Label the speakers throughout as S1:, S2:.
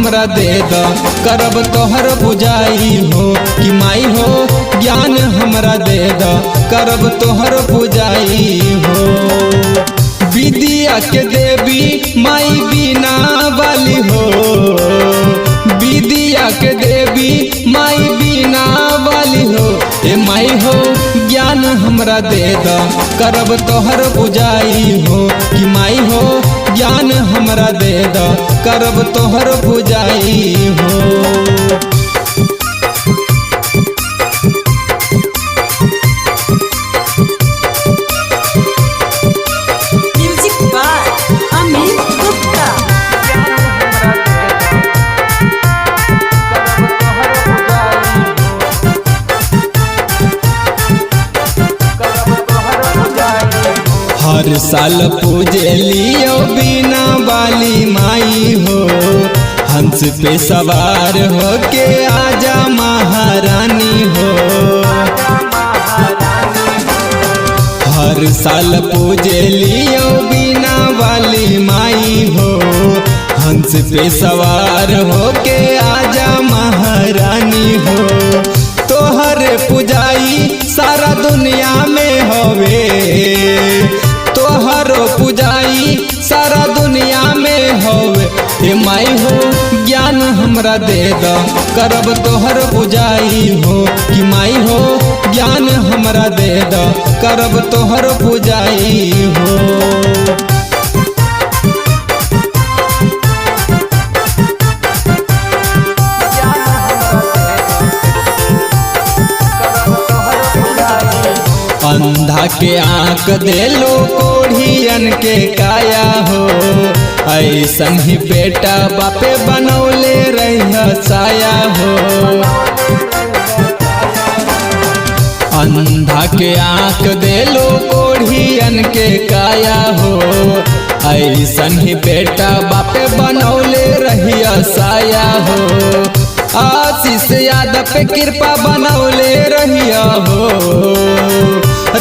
S1: हमरा दे द करब तोहर पूजाई हो कि माई हो ज्ञान हमरा दे द करब तोहर पूजाई हो। विद्या के देवी माई बीना वाली हो, विद्या के देवी माई बीना वाली हो। ए माई हो ज्ञान हमरा दे द करब तोहर पूजाई हो कि माई हो ज्ञान हमरा दे द करब तोहर पूजाई हो। हर साल पूजे लियो बीना वाली माई हो, हंस पे सवार हो के आजा महारानी हो। हर साल पूजे लियो बीना वाली माई हो, हंस पे सवार हो के आजा महारानी हो। तोहर पुजाई सारा दुनिया में होवे, तोहर पुजाई सारा दुनिया में होवे। ए माई हो ज्ञान हमरा दे द करब तोहर पूजाई हो कि माई हो ज्ञान हमरा दे द करब तोहर पूजाई हो। अंधा के आँख देलो कोढ़ियन के काया हो, ऐसन ही बेटा बापे बनौले रह साया हो। अंधा के आँख देलो कोढ़ियन के काया हो, ऐसन ही बेटा बापे बनौले रहिया साया हो। आशीष यादव पे कृपा बनौले रहिया हो,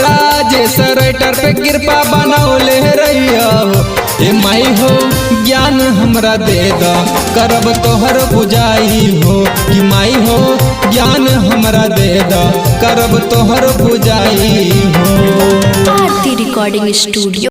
S1: राजेश राइटर पे कृपा बनौले रहिया हो। ए माई हो ज्ञान हमरा दे द करब तोहर पूजाई हो कि माई हो ज्ञान हमरा दे द करब तोहर पूजाई हो।
S2: आरती रिकॉर्डिंग स्टूडियो।